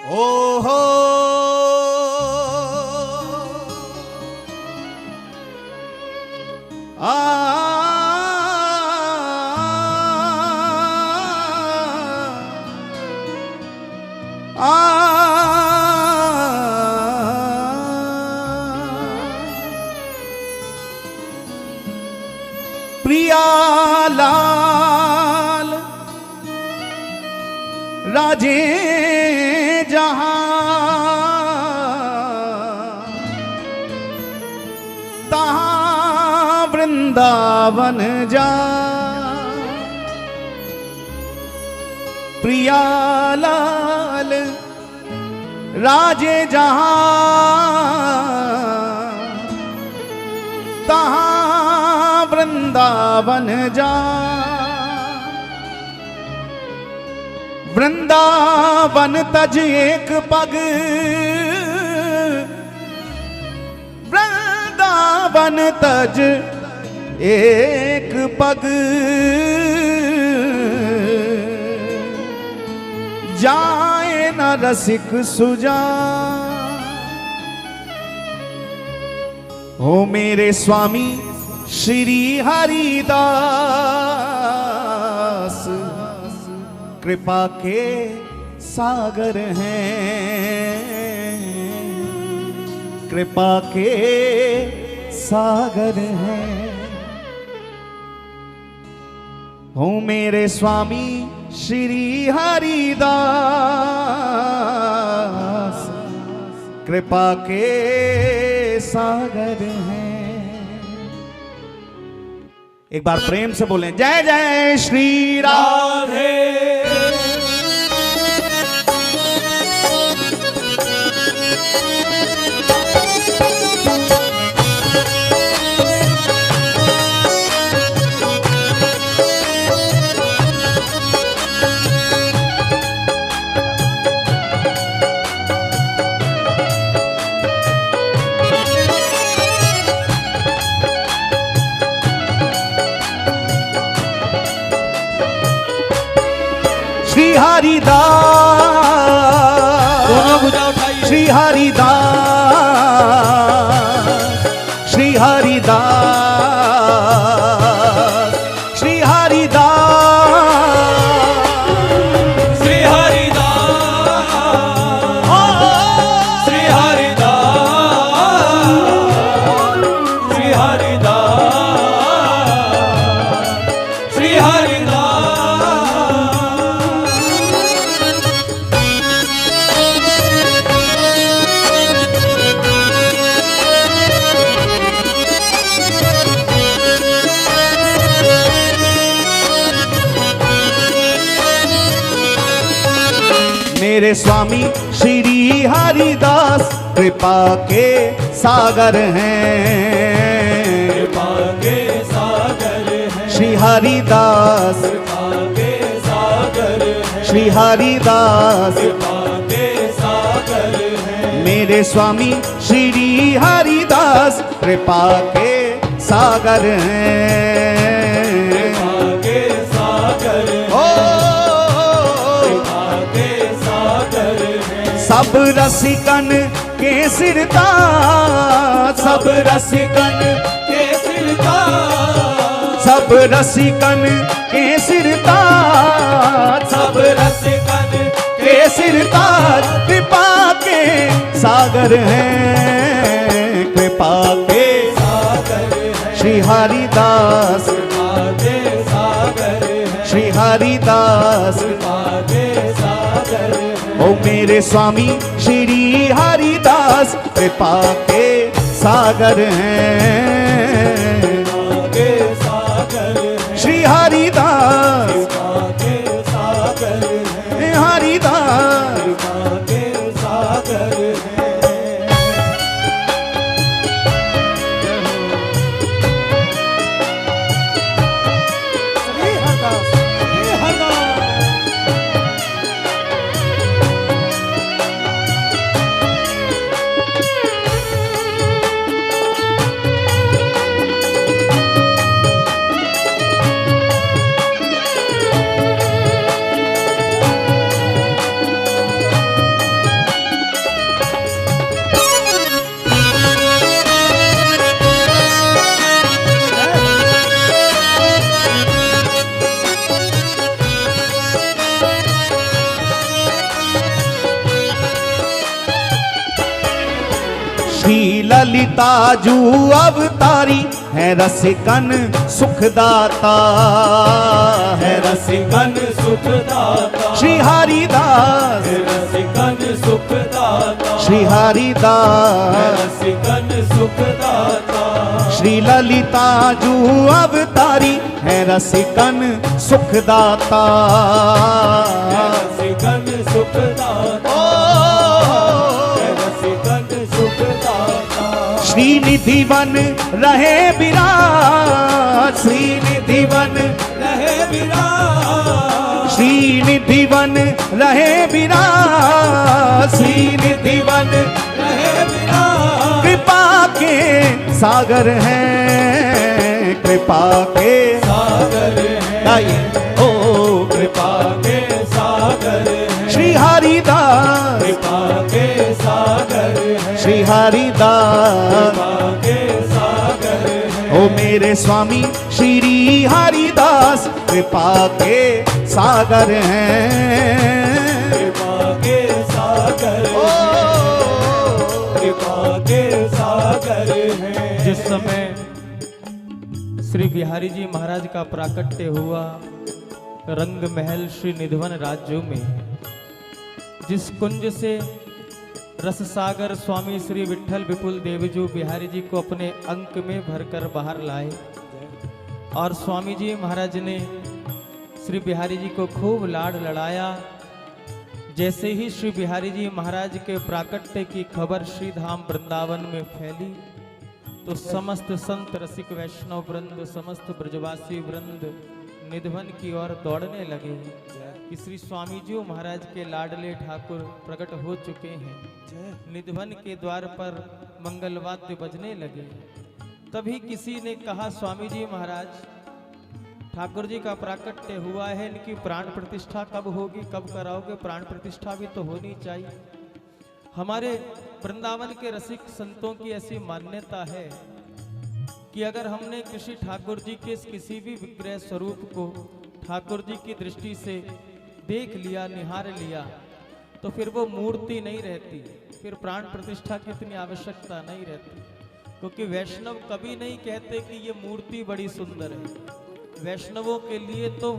ओ हो प्रिया लाल राजे जहां तहां वृंदावन जा प्रिया लाल राजे जहां तहां वृंदावन जा वृंदावन तज एक पग वृंदावन तज एक पग जाए न रसिक सुजा हो मेरे स्वामी श्री हरिदास कृपा के सागर हैं कृपा के सागर हैं हो मेरे स्वामी श्री हरिदास कृपा के सागर हैं। एक बार प्रेम से बोलें जय जय श्री राधे। श्री हरिदास दोनों भुजा उठाइए। श्री हरिदास श्री हरिदास श्री हरिदास श्री हरिदास श्री हरिदास श्री हरिदास श्री हरिदास। मेरे स्वामी श्री हरिदास कृपा के सागर हैं कृपा के सागर हैं श्री हरिदास कृपा के सागर हैं श्री हरिदास कृपा के सागर हैं मेरे स्वामी श्री हरिदास कृपा के सागर हैं कृपा के सागर हैं ओ सब रसिकन के सिरताज सब रसिकन के सिरताज सब रसिकन के सिरताज सब रसिकन के सिरताज कृपा के सागर हैं कृपा के सागर हैं श्री हरिदास कृपा के सागर हैं श्री हरिदास कृपा के सागर हैं ओ मेरे स्वामी श्री हरिदास कृपा के सागर हैं कृपा के सागर हैं श्री हरिदास कृपा के सागर हैं हरिदास कृपा के सागर हैं। श्री हरिदास श्री हरिदास। ललिता जू अवतारी है रसिकन सुखदाता, है रसिकन सुखदाता, श्री हरिदास, है रसिकन सुखदाता, श्री हरिदास, है रसिकन सुखदाता, श्री ललिता जू अवतारी है रसिकन सुखदाता, है रसिकन सुखदाता, है रसिकन सुखदाता। श्रीनिधि वन रहे विराज, श्रीनिधि वन रहे विराज, श्रीनिधि वन रहे विराज, श्रीनिधि वन रहे विराज। कृपा के सागर हैं, कृपा के सागर है, गाइए ओ कृपा के सागर है, श्री हरिदास, कृपा के सागर है, श्री हरिदास, कृपा के सागर है। ओ मेरे स्वामी श्री हरिदास कृपा के सागर हैं। कृपा के सागर ओ कृपा के सागर है। जिस समय श्री बिहारी जी महाराज का प्राकट्य हुआ रंग महल श्री निधवन राज्यों में, जिस कुंज से रस सागर स्वामी श्री विठल विपुल देवजू बिहारी जी को अपने अंक में भरकर बाहर लाए और स्वामी जी महाराज ने श्री बिहारी जी को खूब लाड लड़ाया। जैसे ही श्री बिहारी जी महाराज के प्राकट्य की खबर श्री धाम वृंदावन में फैली तो समस्त संत रसिक वैष्णव वृंद, समस्त ब्रजवासी वृंद निधवन की ओर दौड़ने लगे कि श्री स्वामी जी महाराज के लाडले ठाकुर प्रकट हो चुके हैं। निधवन के द्वार पर मंगलवाद्य बजने लगे। तभी किसी ने कहा, स्वामी जी महाराज ठाकुर जी का प्राकट्य हुआ है, इनकी प्राण प्रतिष्ठा कब होगी, कब कराओगे? प्राण प्रतिष्ठा भी तो होनी चाहिए। हमारे वृंदावन के रसिक संतों की ऐसी मान्यता है कि अगर हमने किसी ठाकुर जी के किसी भी विग्रह स्वरूप को ठाकुर जी की दृष्टि से देख लिया, निहार लिया, तो फिर वो मूर्ति नहीं रहती, फिर प्राण प्रतिष्ठा की इतनी आवश्यकता नहीं रहती। क्योंकि वैष्णव कभी नहीं कहते कि ये मूर्ति बड़ी सुंदर है। वैष्णवों के लिए तो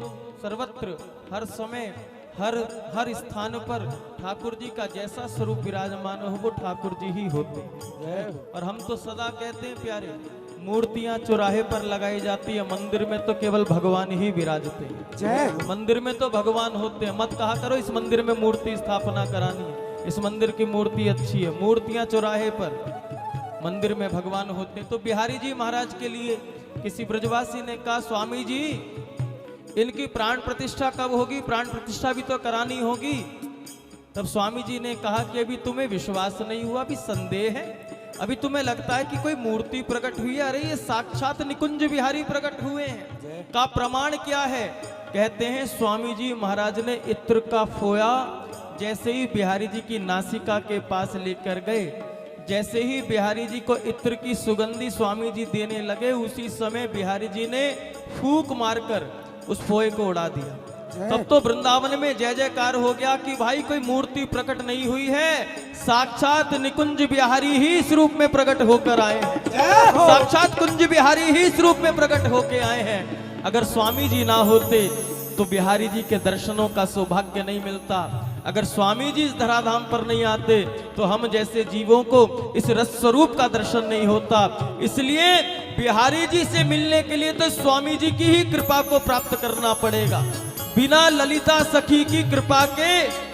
सर्वत्र हर समय हर स्थान पर ठाकुर जी का जैसा स्वरूप विराजमान हो वो ठाकुर जी ही होते हैं। और हम तो सदा कहते हैं प्यारे, मूर्तियां चौराहे पर लगाई जाती है, मंदिर में तो केवल भगवान ही विराजते हैं। मंदिर में तो भगवान होते हैं। मत कहा करो इस मंदिर में मूर्ति स्थापना करानी है, इस मंदिर की मूर्ति अच्छी है। मूर्तियां चौराहे पर, मंदिर में भगवान होते हैं। तो बिहारी जी महाराज के लिए किसी ब्रजवासी ने कहा, स्वामी जी इनकी प्राण प्रतिष्ठा कब होगी? प्राण प्रतिष्ठा भी तो करानी होगी। तब स्वामी जी ने कहा कि अभी तुम्हें विश्वास नहीं हुआ, अभी संदेह है, अभी तुम्हें लगता है कि कोई मूर्ति प्रकट हुई है। अरे ये साक्षात निकुंज बिहारी प्रकट हुए हैं। का प्रमाण क्या है? कहते हैं स्वामी जी महाराज ने इत्र का फोया जैसे ही बिहारी जी की नासिका के पास लेकर गए, जैसे ही बिहारी जी को इत्र की सुगंधी स्वामी जी देने लगे, उसी समय बिहारी जी ने फूंक मारकर उस फोए को उड़ा दिया। तब तो वृंदावन में जय जयकार हो गया कि भाई कोई मूर्ति प्रकट नहीं हुई है, साक्षात निकुंज बिहारी ही इस रूप में प्रकट होकर आए हैं। साक्षात कुंज बिहारी ही इस रूप में प्रकट होकर आए हैं। अगर स्वामी जी ना होते तो बिहारी जी के दर्शनों का सौभाग्य नहीं मिलता। अगर स्वामी जी इस धराधाम पर नहीं आते तो हम जैसे जीवों को इस रस स्वरूप का दर्शन नहीं होता। इसलिए बिहारी जी से मिलने के लिए तो स्वामी जी की ही कृपा को प्राप्त करना पड़ेगा। बिना ललिता सखी की कृपा के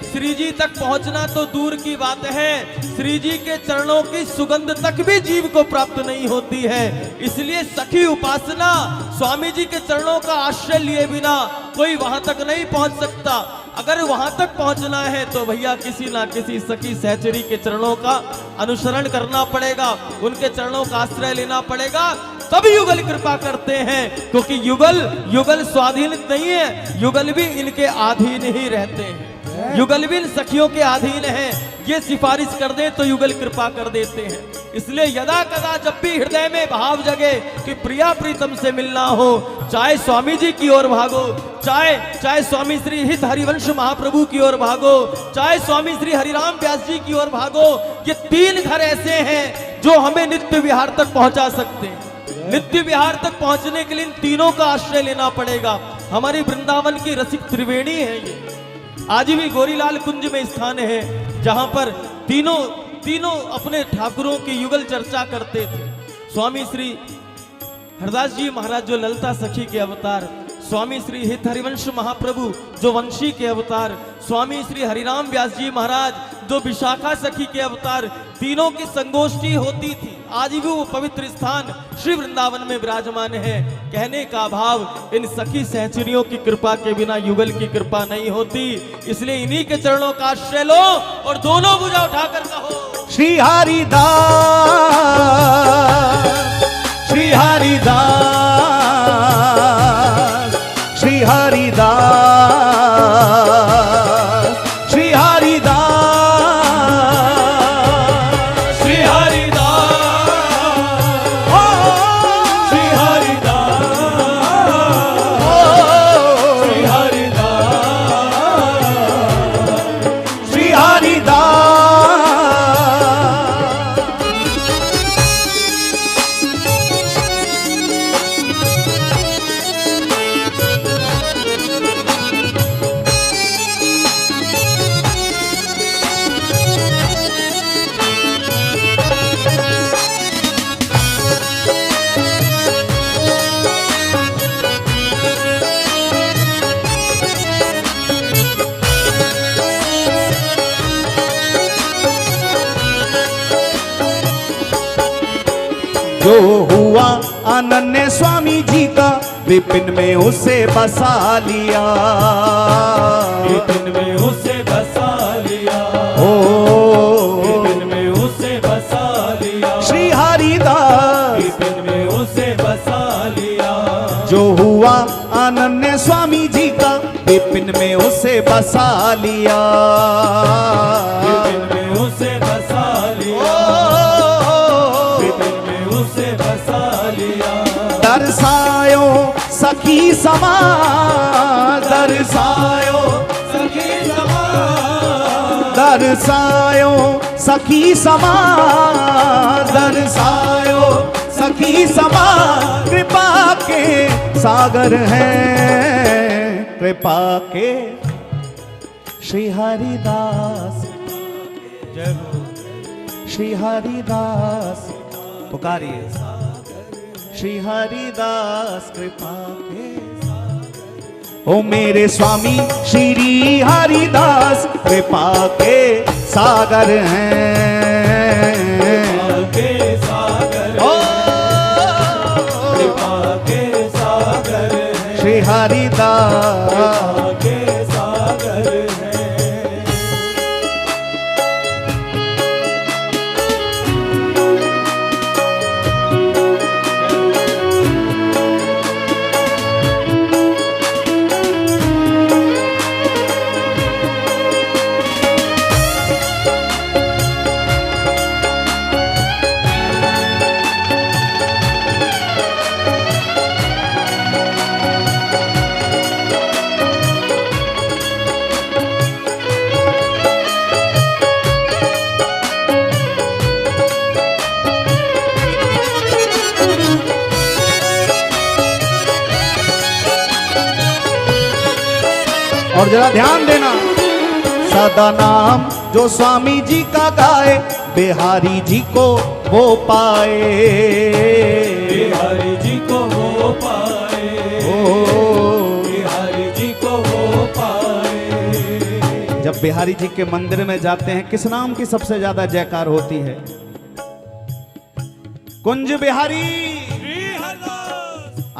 श्री जी तक पहुंचना तो दूर की बात है, श्री जी के चरणों की सुगंध तक भी जीव को प्राप्त नहीं होती है। इसलिए सखी उपासना, स्वामी जी के चरणों का आश्रय लिए बिना कोई वहां तक नहीं पहुंच सकता। अगर वहां तक पहुंचना है तो भैया किसी ना किसी सखी सहचरी के चरणों का अनुसरण करना पड़ेगा, उनके चरणों का आश्रय लेना पड़ेगा, तभी युगल कृपा करते हैं। क्योंकि युगल स्वाधीन नहीं है, युगल भी इनके अधीन ही रहते हैं। युगल भी इन सखियों के अधीन है। ये सिफारिश कर दे तो युगल कृपा कर देते हैं। इसलिए यदा कदा जब भी हृदय में भाव जगे कि प्रिया प्रीतम से मिलना हो, चाहे स्वामी जी की ओर भागो, चाहे स्वामी श्री हित हरिवंश महाप्रभु की ओर भागो, चाहे स्वामी श्री हरिराम व्यास जी की ओर भागो। ये तीन घर ऐसे हैं जो हमें नित्य विहार तक पहुंचा सकते हैं। नित्य विहार तक पहुंचने के लिए इन तीनों का आश्रय लेना पड़ेगा। हमारी वृंदावन की रसिक त्रिवेणी है ये। आज भी गोरीलाल कुंज में स्थान है जहां पर तीनों अपने ठाकुरों की युगल चर्चा करते थे। स्वामी श्री हरदास जी महाराज जो ललिता सखी के अवतार, स्वामी श्री हित हरिवंश महाप्रभु जो वंशी के अवतार, स्वामी श्री हरिराम व्यास जी महाराज जो विशाखा सखी के अवतार, तीनों की संगोष्ठी होती थी। आज भी वो पवित्र स्थान श्री वृंदावन में विराजमान है। कहने का भाव, इन सखी सहचरियों की कृपा के बिना युगल की कृपा नहीं होती। इसलिए इन्हीं के चरणों का आश्रय लो और दोनों भुजा उठाकर कहो श्री हरिदास, श्री हरिदास, श्री हरिदास, श्री हरिदास, श्री हरिदास, श्री हरिदास, श्री हरिदास, श्री हरिदास। जो हुआ अनन्य स्वामी जी का, विपिन में उसे बसा लिया, विपिन में उसे बसा लिया, ओ विपिन में उसे बसा लिया, श्री हरिदास। विपिन में उसे बसा लिया, जो हुआ अनन्य स्वामी जी का, विपिन में उसे बसा लिया, विपिन में उसे बसा लिया, विपिन में उसे बसा लिया। दर्शायो सखी समाज, दर्शायो सखी समाज, दर्शायो सखी समाज, दर्शायो सखी समाज। कृपा के सागर हैं, कृपा के श्री हरिदास, जय हो। श्री हरिदास पुकारिए, श्री हरिदास कृपा के। ओ मेरे स्वामी श्री हरिदास कृपा के सागर हैं, कृपा के सागर, ओ कृपा के सागर हैं, श्री हरिदास। कृपा के सागर हैं। और जरा ध्यान देना, सदा नाम जो स्वामी जी का गाए, बिहारी जी को वो पाए, बिहारी जी को वो पाए, बिहारी जी को वो पाए। जब बिहारी जी के मंदिर में जाते हैं, किस नाम की सबसे ज्यादा जयकार होती है? कुंज बिहारी।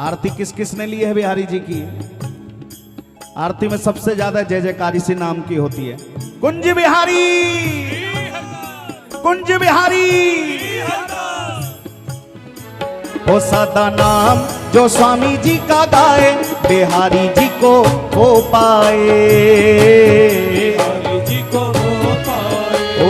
आरती किस किस ने ली है बिहारी जी की? आरती में सबसे ज्यादा जय जयकार इसी नाम की होती है, कुंज बिहारी, कुंज बिहारी। ओ सदा नाम जो स्वामी जी का गाए, बिहारी जी को वो पाए, बिहारी जी को वो पाए, ओ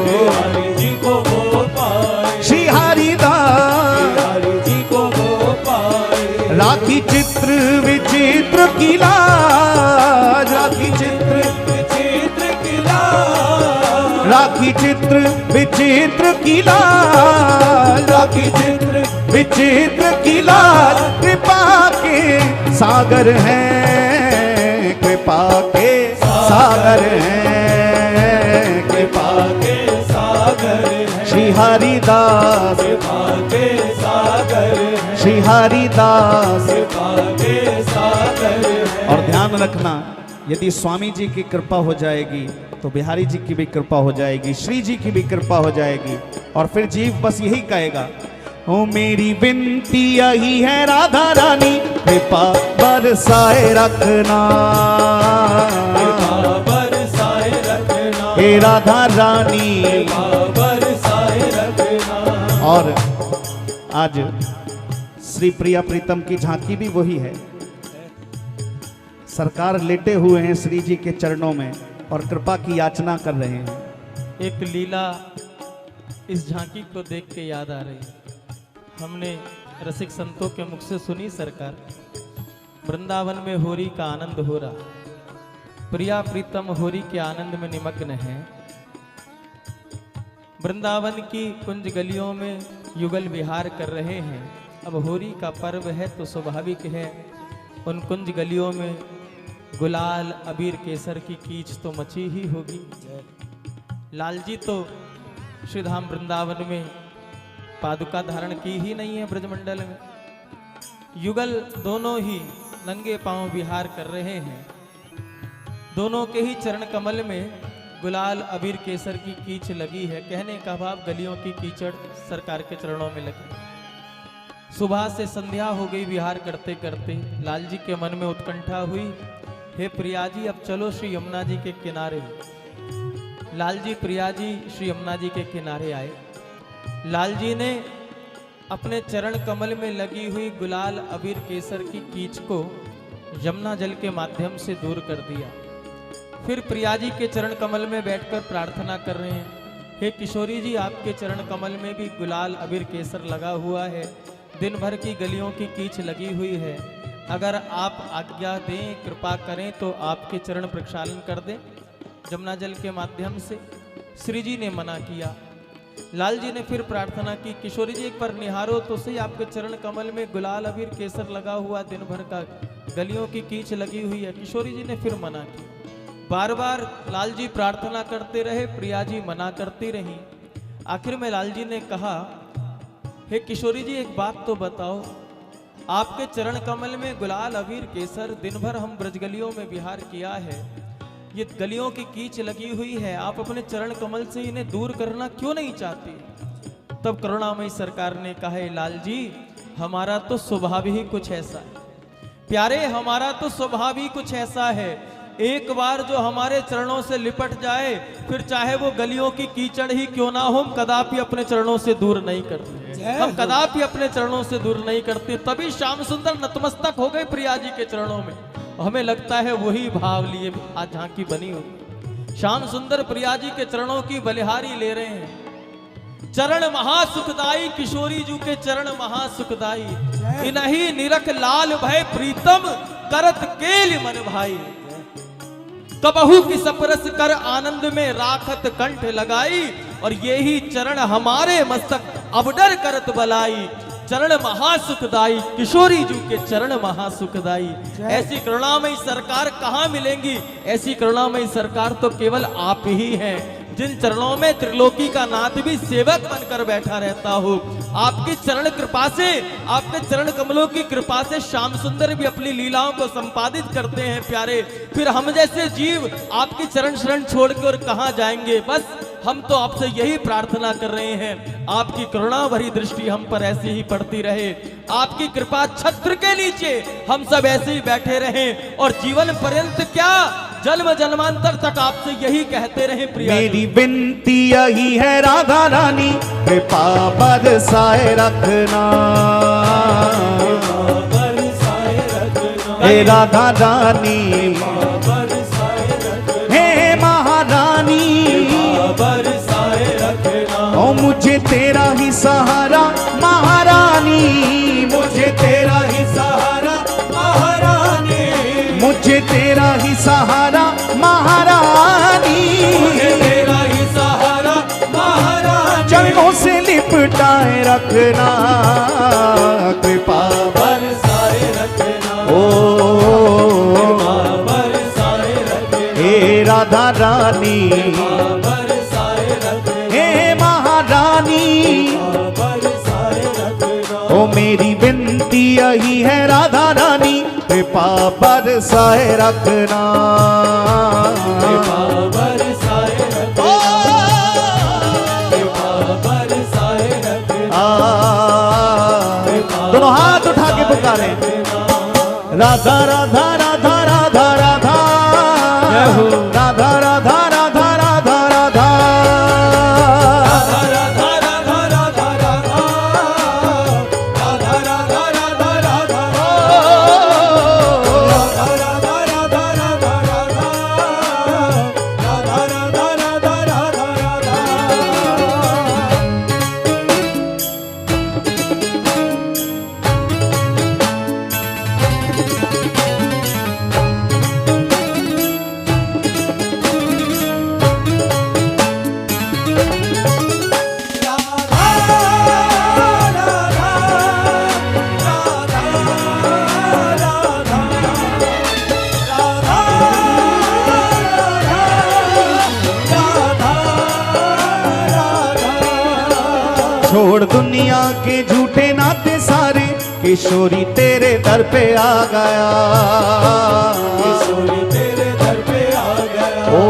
बिहारी जी को वो पाए, श्री हरिदास। बिहारी जी को वो पाए। राखी चित्र विचित्र की लाज, राखी चित्र, चित्र की लाज, राखी चित्र विचित्र की लाल, राखी चित्र विचित्र की लाल, कृपा के सागर हैं, कृपा के सागर हैं, कृपा के सागर हैं, श्री हरिदास, कृपा के सागर हैं, श्री हरिदास। कृपा के सागर हैं। और ध्यान रखना, यदि स्वामी जी की कृपा हो जाएगी तो बिहारी जी की भी कृपा हो जाएगी, श्री जी की भी कृपा हो जाएगी। और फिर जीव बस यही कहेगा, ओ मेरी विनती यही है राधा रानी, कृपा बरसाए रखना, कृपा बरसाए रखना, हे राधा रानी। कृपा बरसाए रखना। और आज श्री प्रिया प्रीतम की झांकी भी वही है। सरकार लेटे हुए हैं श्री जी के चरणों में और कृपा की याचना कर रहे हैं। एक लीला इस झांकी को देख के याद आ रही है। हमने रसिक संतों के मुख से सुनी सरकार, वृंदावन में होरी का आनंद हो रहा, प्रिया प्रीतम होरी के आनंद में निमग्न है। वृंदावन की कुंज गलियों में युगल विहार कर रहे हैं। अब होरी का पर्व है तो स्वाभाविक है उन कुंज गलियों में गुलाल अबीर केसर की कीच तो मची ही होगी। लालजी तो श्रीधाम वृंदावन में पादुका धारण की ही नहीं है ब्रजमंडल में। युगल दोनों ही नंगे पांव विहार कर रहे हैं। दोनों के ही चरण कमल में गुलाल अबीर केसर की कीच लगी है। कहने का भाव गलियों की कीचड़ सरकार के चरणों में लगी। सुबह से संध्या हो गई विहार करते करते। लालजी के मन में उत्कंठा हुई, हे प्रिया जी अब चलो श्री यमुना जी के किनारे। लालजी प्रिया जी श्री यमुना जी के किनारे आए। लालजी ने अपने चरण कमल में लगी हुई गुलाल अबीर केसर की कीच को यमुना जल के माध्यम से दूर कर दिया। फिर प्रिया जी के चरण कमल में बैठकर प्रार्थना कर रहे हैं, हे किशोरी जी आपके चरण कमल में भी गुलाल अबीर केसर लगा हुआ है, दिन भर की गलियों की कीच लगी हुई है, अगर आप आज्ञा दें कृपा करें तो आपके चरण प्रक्षालन कर दें यमुना जल के माध्यम से। श्री जी ने मना किया। लालजी ने फिर प्रार्थना की, किशोरी जी एक बार निहारो तो सही, आपके चरण कमल में गुलाल अबीर केसर लगा हुआ, दिन भर का गलियों की कीच लगी हुई है। किशोरी जी ने फिर मना की। बार बार लालजी प्रार्थना करते रहे, प्रिया जी मना करती रही। आखिर में लालजी ने कहा, हे किशोरी जी एक बात तो बताओ, आपके चरण कमल में गुलाल अबीर केसर दिन भर हम ब्रजगलियों में विहार किया है, ये गलियों की कीच लगी हुई है, आप अपने चरण कमल से इन्हें दूर करना क्यों नहीं चाहती? तब करुणामयी सरकार ने कहा, लालजी हमारा तो स्वभाव ही कुछ ऐसा है, प्यारे हमारा तो स्वभाव ही कुछ ऐसा है, एक बार जो हमारे चरणों से लिपट जाए फिर चाहे वो गलियों की कीचड़ ही क्यों ना हो, हम कदापि अपने चरणों से दूर नहीं करते, हम कदापि अपने चरणों से दूर नहीं करते। तभी श्याम सुंदर नतमस्तक हो गए प्रिया जी के चरणों में। हमें लगता है वही भाव लिए आज झांकी बनी होगी। श्याम सुंदर प्रिया जी के चरणों की बलिहारी ले रहे हैं। चरण महासुखदाई किशोरी जी के चरण महासुखदाई, इन्हीं निरख लाल भय प्रीतम करत केल मन भाई, कबहू की सपरस कर आनंद में राखत कंठ लगाई, और यही चरण हमारे मस्तक अबडर करत बलाई, चरण महासुखदाई किशोरी जी के चरण महासुखदाई। ऐसी करुणामयी सरकार कहाँ मिलेंगी? ऐसी करुणामयी सरकार तो केवल आप ही हैं, जिन चरणों में त्रिलोकी का नाथ भी सेवक बनकर बैठा रहता हो। आपकी चरण कृपा से, आपके चरण कमलों की कृपा से श्याम सुंदर भी अपनी लीलाओं को संपादित करते हैं प्यारे। फिर हम जैसे जीव आपकी चरण शरण छोड़ कर कहाँ जाएंगे? बस हम तो आपसे यही प्रार्थना कर रहे हैं, आपकी करुणा भरी दृष्टि हम पर ऐसी ही पड़ती रहे, आपकी कृपा छत्र के नीचे हम सब ऐसे ही बैठे रहें, और जीवन पर्यंत क्या जन्म जन्मांतर तक आपसे यही कहते रहे प्रिया। मेरी विनती यही है राधा रानी, कृपा बरसाए रखना, हे राधा रानी, हे महारानी, ओ मुझे तेरा ही सहारा महारानी, मुझे तेरा ही सहारा महारानी, मुझे तेरा ही सहारा महारानी, तेरा ही सहारा निपटाए रखना, कृपा बरसाए रखना, ओ कृपा बरसाए रखना, हे राधा रानी, बरसाए रखना, हे महारानी, बरसाए रखना, ओ मेरी विनती यही है राधा रानी, कृपा बरसाए रखना, कृपा बरसाए रखना, कृपा बरसाए रखना, दोनों हाथ उठा के पुकारे, राधा राधा राधा राधा राधा, राधा राधा राधा राधा राधा, छोड़ दुनिया के झूठे नाते सारे, किशोरी तेरे दर पे आ गया, किशोरी तेरे दर पे आ गया, ओ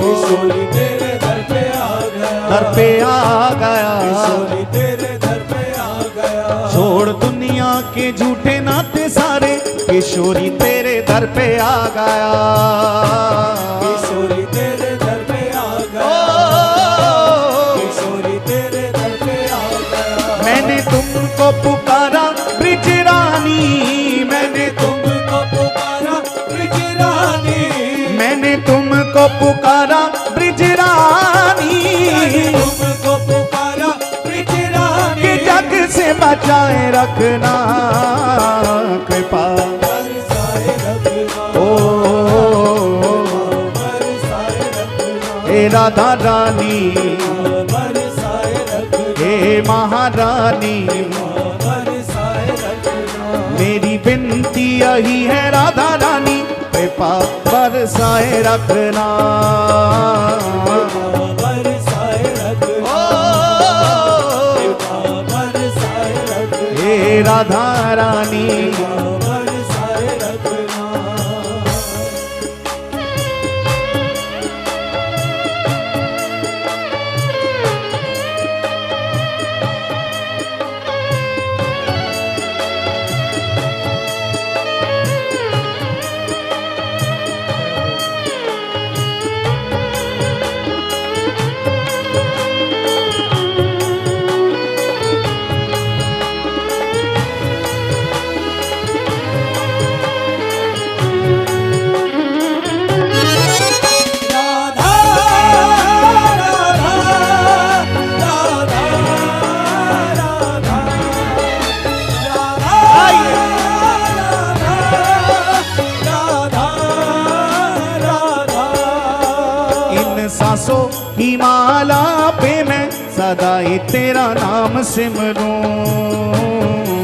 किशोरी तेरे दर पे आ गया, दर पे आ गया, किशोरी तेरे दर पे आ गया, छोड़ दुनिया के झूठे नाते सारे, किशोरी तेरे दर पे आ गया, किशोरी तेरे दर पे आ गया, किशोरी तेरे दर पे आ गया, मैंने तुमको पुकारा ब्रिज रानी, मैंने तुमको पुकारा ब्रिज रानी, मैंने तुमको पुकारा ब्रिज रानी, तुमको पुकारा ब्रिज रानी, कि जग से बचाए रखना, कृपा बरसाए रखना, ओ बरसाए रखना, हे राधा रानी, बरसाए रखना, हे महारानी, बरसाए रखना, मेरी विनती यही है राधा रानी, कृपा बरसाए रखना, बरसाए रखना, बरसाए रखना, हे राधा रानी, बरसाए रखना। राधा राधा राधा राधा राधा राधा, इन सांसों की माला पे मैं सदा ही तेरा नाम सिमरूं,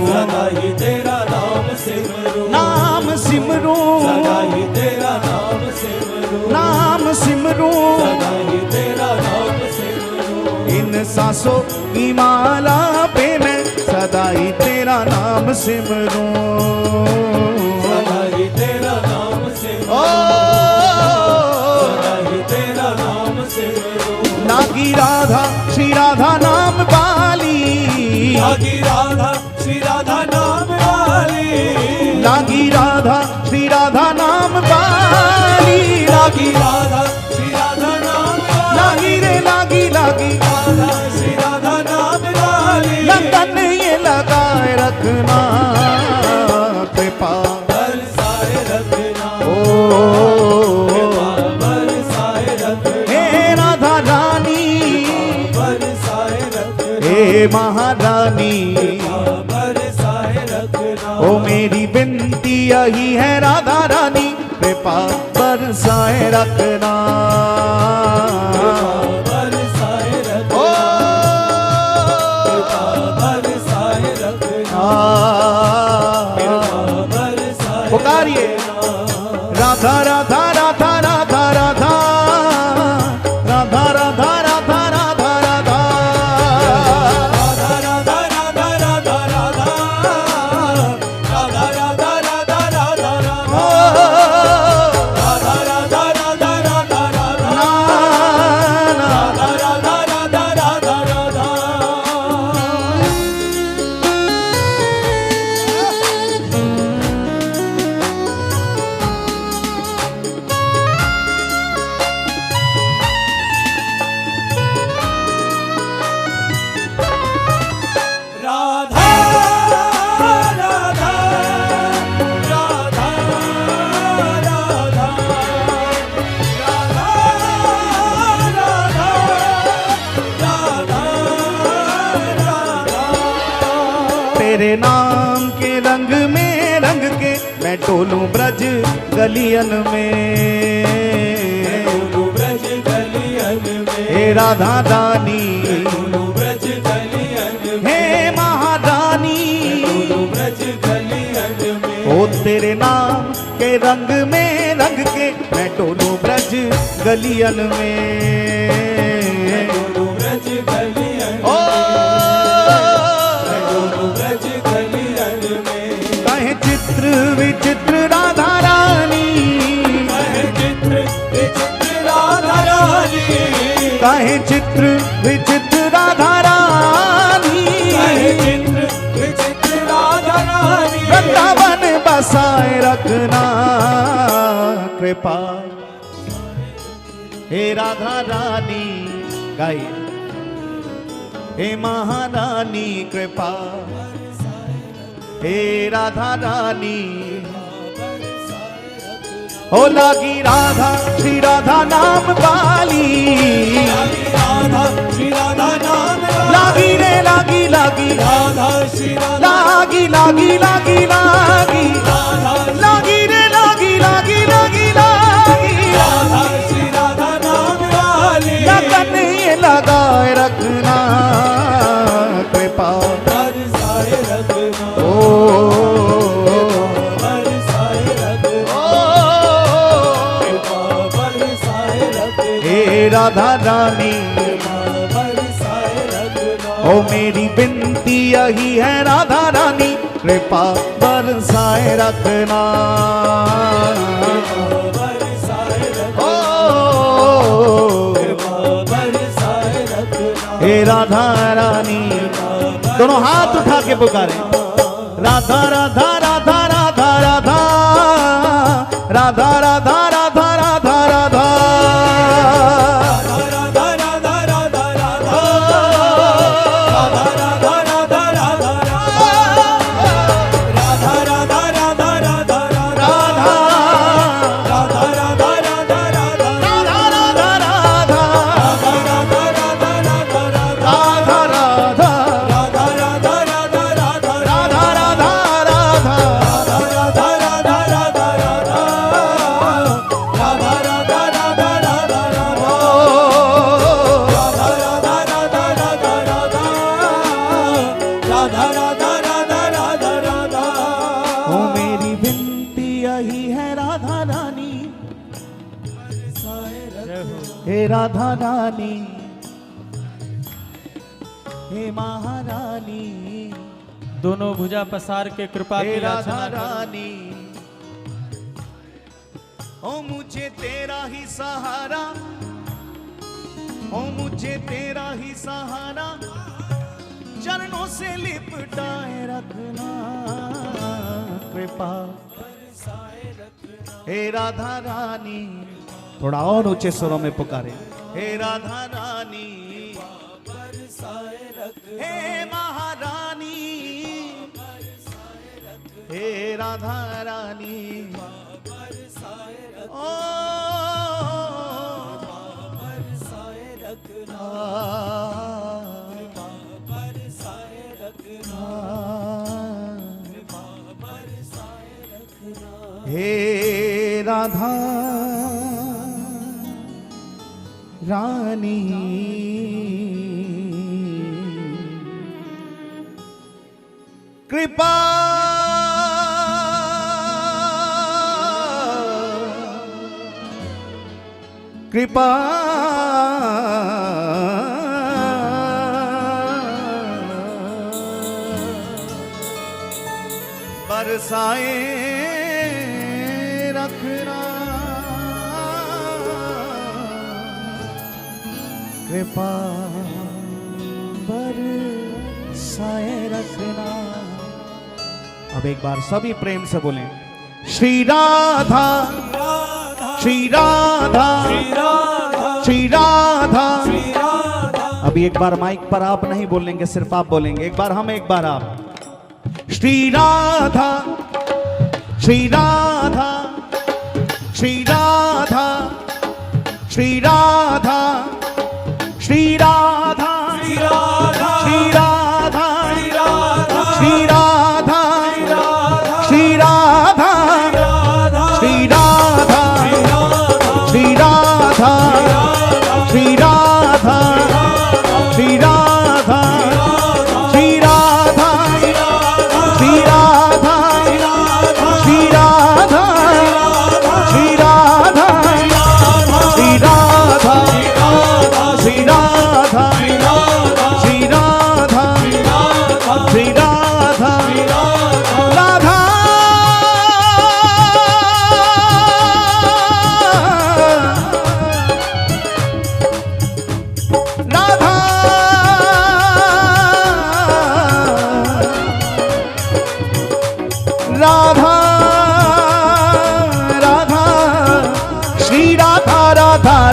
सदा ही तेरा नाम सिमरूं, नाम सिमरूं, सदा ही तेरा नाम सिमरूं, नाम सिमरूं, सदा ही तेरा नाम सिमरूं, इन सांसों की माला पे मैं सदा ही तेरा नाम सिमरूं, सदा ही तेरा नाम ओ सिमरूं, सदा ही तेरा नाम सिमरूं, लागी राधा श्री राधा नाम वाली, लागी राधा श्री राधा नाम वाली, लागी राधा श्री राधा नाम वाली, लागी राधा श्री राधा नाम वाली, लागी रे लागी लागी, राधा श्री राधा नाम वाली, लंदन ये लगाए रखना, कृपा बरसाए रखना, ओ बरसाए रखना, हे राधा रानी, बरसाए रखना, हे महारानी, बरसाए रखना, ओ मेरी विनती यही है राधा रानी, कृपा बरसाए रखना, बरसाए ओ रखना, तेरे नाम के रंग में रंग के मैं डोलूं ब्रज गलियन में, डोलूं ब्रज गलियन में, हे राधा रानी, डोलूं ब्रज गलियन में, हे महारानी, डोलूं ब्रज गलियन में, ओ तेरे नाम के रंग में रंग के मैं डोलूं ब्रज गलियन में, डोलूं ब्रज गलियन ओ में, डोलूं ब्रज गलियन में, कहे चित्र विचित्र राधा रानी, कहे चित्र विचित्र राधा रानी, कहे चित्र विचित्र राधा रानी, कहे चित्र विचित्र राधा रानी, वृंदावन बसाए रखना कृपा, हे राधा रानी गाइए, हे महारानी कृपा, हे राधा रानी, हो लागी राधा श्री राधा नाम वाली, राधा श्री राधा नाम लागी रे लागी लागी, राधा श्री राधा लागी लागी लागी लागी, राधा लागी रे लागी लागी लागी लागी, राधा श्री राधा नाम वाली, लगन ये लगाए रखना कृपा, बरसाए रखना, ओ बरसाए रखना, बरसाए रखना, हे राधा रानी, बरसाए रखना, ओ मेरी बिनती यही है राधा रानी कृपा बरसाए रखना, बरसाए रखना, ओ बरसाए रखना, हे राधा रानी, दोनों हाथ उठा के पुकारे, राधा राधा राधा राधा राधा राधा राधा राधा राधा राधा, राधा राधा राधा राधा, राधा राधा राधा राधा, राधा राधा राधा राधा, राधा राधा राधा राधा राधा, राधा राधा राधा, राधा राधा राधा राधा, राधा राधा, राधा राधा राधा राधा, राधा राधा राधा, राधा राधा राधा राधा, राधा राधा राधा राधा राधा, ओ राधा राधा राधा राधा राधा, राधा राधा राधा राधा राधा, ओ मेरी बिनती यही है राधा रानी, हे राधा रानी, हे महारानी, दोनों भुजा पसार के कृपा हे की राधा याचना करो। रानी, ओ मुझे तेरा ही सहारा, ओ मुझे तेरा ही सहारा, चरणों से लिपटाए रखना कृपा, हे राधा रानी, थोड़ा और ऊंचे स्वरों में पुकारे, हे राधा रानी, हे महारानी, हे राधा रानी, ओ हे राधा रानी, कृपा कृपा बरसाए रखना कृपा बरसाए रखना। अब एक बार सभी प्रेम से बोलें, श्री राधा श्री राधा श्री राधा। अभी एक बार माइक पर आप नहीं बोलेंगे, सिर्फ आप बोलेंगे। एक बार हम, एक बार आप। श्री राधा श्री राधा श्री राधा श्री राधा श्री राधा श्री राधा श्री राधा श्री राधा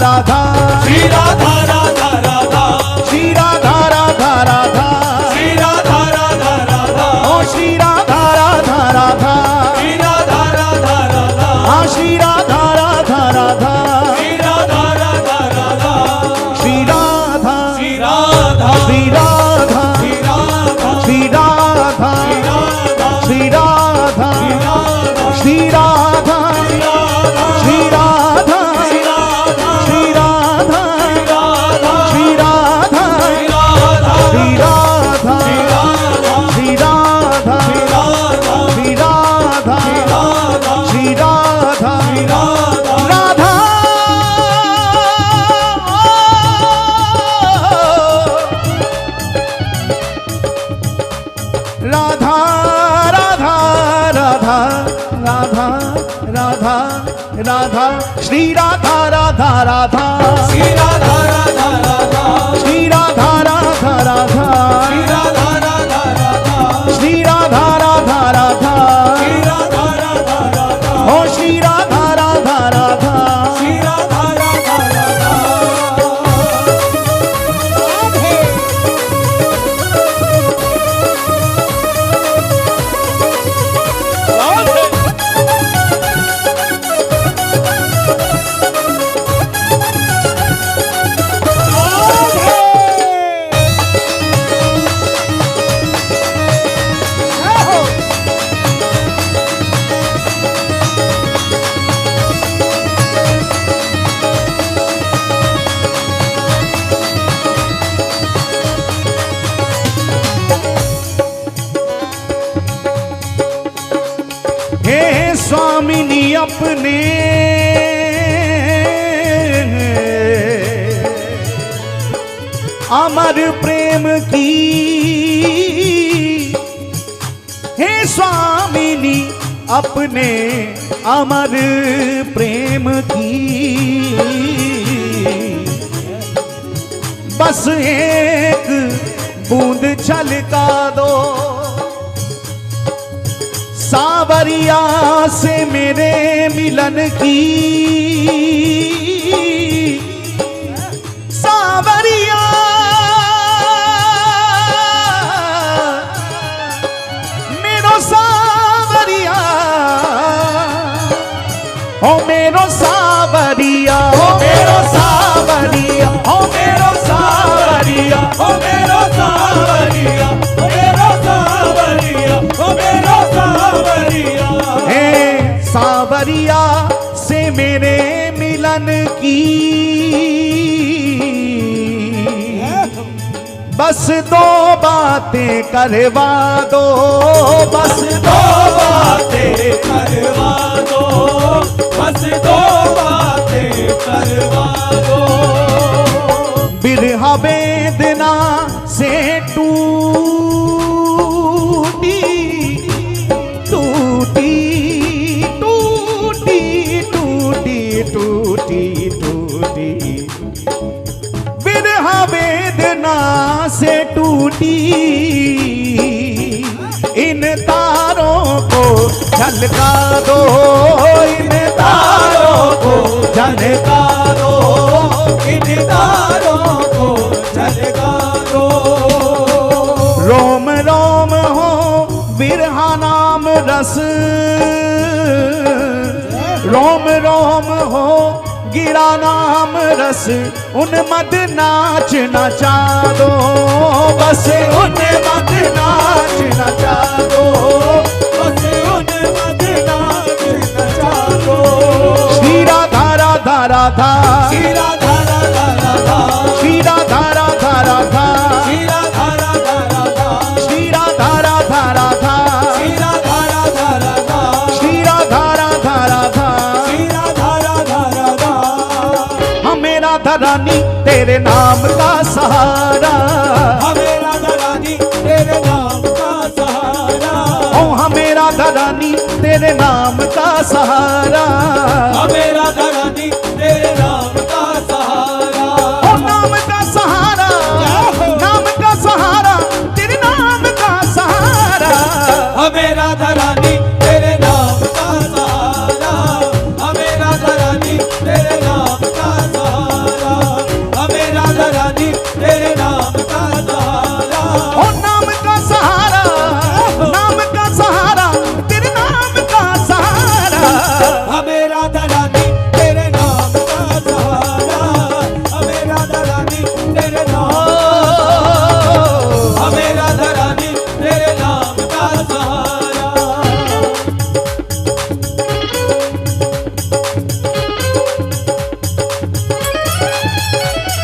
राधा श्री राधा राधा राधा श्री राधा राधा राधा श्री राधा राधा राधा ओ श्री राधा राधा राधा श्री राधा राधा राधा हाँ श्री राधा राधा राधा श्री राधा राधा राधा श्री राधा श्री राधा श्री राधा श्री राधा श्री राधा श्री श्री राधा राधा श्री राधा श्री राधा श्री राधा श्री राधा श्री राधा श्री राधा श्री राधा राधा राधा राधा राधा राधा राधा राधा श्री राधा राधा राधा श्री राधा राधा राधा श्री राधा राधा राधा श्री राधा राधा राधा श्री राधा राधा राधा श्री राधा राधा राधा ओ श्री राधा राधा राधा श्री राधा राधा राधा हे स्वामिनी अपने अमर प्रेम की हे स्वामिनी अपने अमर प्रेम की बस एक बूंद छलका दो सावरिया से मेरे मिलन की सावरिया मेरो सावरिया ओ मेरो सावरिया ओ मेरो सावरिया ओ मेरो सावरिया ओ मेरो सावरिया ओ मेरो सावरिया ओ मेरो सावरिया हे सावरिया से मेरे मिलन की बस दो बातें करवा दो बस दो बातें करवा दो बस दो बातें करवा दो बिरहा वेदना से टूटी टूटी टूटी टूटी टूटी टूटी बिरहा वेदना से टूटी इन तारों को झलका दो इन तारों को झलका दो इन तारों को झलका दो रोम रोम हो बिरहा नाम रस रोम रोम हो गिरा नाम रस उन मद नाच नचा दो बस उन मद नाच नचा दो बस उन मद नाच नचा दो श्री राधा राधा राधा श्री राधा राधा राधा श्री राधा राधा राधा श्री राधा राधा राधा श्री राधा राधा राधा श्री राधा राधा राधा श्री राधा राधा राधा श्री राधा राधा राधा हमें राधा रानी तेरे नाम का सहारा हमें राधा रानी तेरे नाम का सहारा ओ हमें राधा रानी तेरे नाम का सहारा हमें राधा रानी तेरे नाम का सहारा ओ नाम का सहारा नाम का सहारा तेरे नाम का सहारा हमें राधा रानी तेरे नाम का सहारा हमें राधा रानी तेरे नाम का सहारा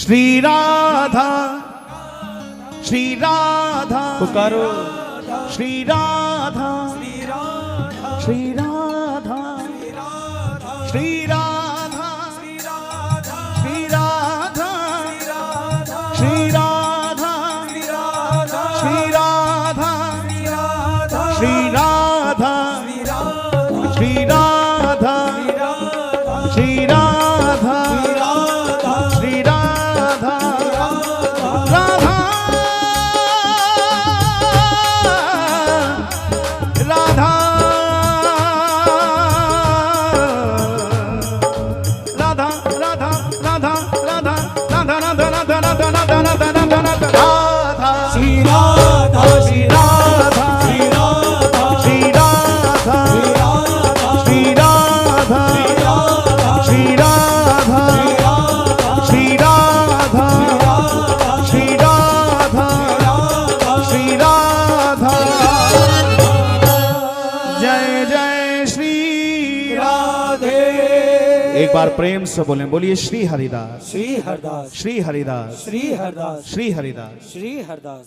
श्री राधा, श्री राधा, पुकारो श्री राधा, श्री राधा, श्री राधा, श्री राधा, श्री राधा, श्री राधा, श्री राधा, श्री राधा, श्री राधा, श्री राधा, राधा, राधा, राधा, राधा, राधा, राधा, राधा, राधा, राधा, राधा, राधा, राधा, राधा, राधा, श्री राधा श्री राधा, श्री राधा श्री राधा, श्री राधा श्री राधा, श्री राधा, श्री राधा, श्री राधा, एक बार प्रेम से बोलें, बोलिए श्री हरिदास, श्री हरदास, श्री हरिदास, श्री हरदास, श्री हरिदास। श्री हरदास।